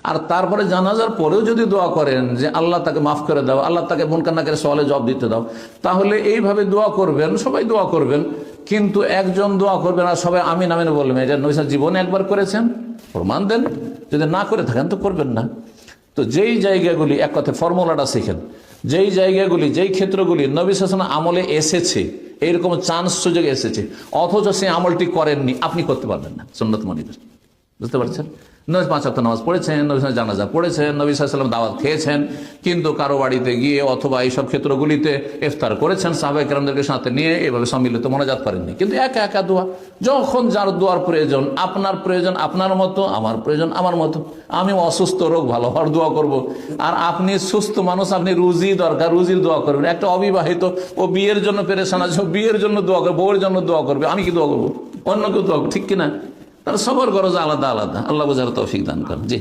আর তারপরে জানাজার পরেও যদি দোয়া করেন যে আল্লাহ তাকে মাফ করে দাও, আল্লাহ তাকে মনকার নাকিরের সওয়ালে জবাব দিতে দাও, তাহলে এইভাবে দোয়া করবেন, সবাই দোয়া করবেন। কিন্তু একজন দোয়া করবেন আর সবাই আমিন আমিন বলবেন, এটা নবী সাল্লাল্লাহু আলাইহি ওয়াসাল্লাম জীবনে একবার করেছেন, প্রমাণ দেন। যদি না করে থাকেন তো করবেন না। তো যেই জায়গাগুলি, এক কথায় ফর্মুলাটা শিখেন, যেই জায়গাগুলি, যেই ক্ষেত্রগুলি নবী সাল্লাল্লাহু আলাইহি ওয়াসাল্লাম আমলে এসেছে, এইরকম চান্স সুযোগ এসেছে, অথচ সেই আমলটি করেননি, আপনি করতে পারবেন না সুন্নাত মানিবেন। বুঝতে পারছেন? নবী 5 ওয়াক্ত নামাজ পড়েছেন, নবী জানাজা পড়েছেন, নবী সাল্লাল্লাহু আলাইহি ওয়াসাল্লাম দাওয়াত খেয়েছেন, কিন্তু কারো বাড়িতে গিয়ে অথবা এইসব ক্ষেত্রগুলিতে ইফতার করেছেন সাহাবায়ে কেরামদেরকে সাথে নিয়ে, এভাবে সম্মিলিত মোনাজাত করেননি। কিন্তু একা একা দোয়া, যখন যার দোয়ার প্রয়োজন, আপনার প্রয়োজন আপনার মতো, আমার প্রয়োজন আমার মতো। আমি অসুস্থ, রোগ ভালো হওয়ার দোয়া করব, আর আপনি সুস্থ মানুষ, আপনি রুজি দরকার, রুজির দোয়া করবেন। একটা অবিবাহিত, ও বিয়ের জন্য পেরেশান আছে, বিয়ের জন্য দোয়া করবে, বউয়ের জন্য দোয়া করবে, আমি কি দোয়া করবো? অন্য কেউ দোয়া করবো, ঠিক কিনা? তার সবার গরজ আলাদা আলাদা। আল্লাহ বুঝার তৌফিক দান করেন। জি।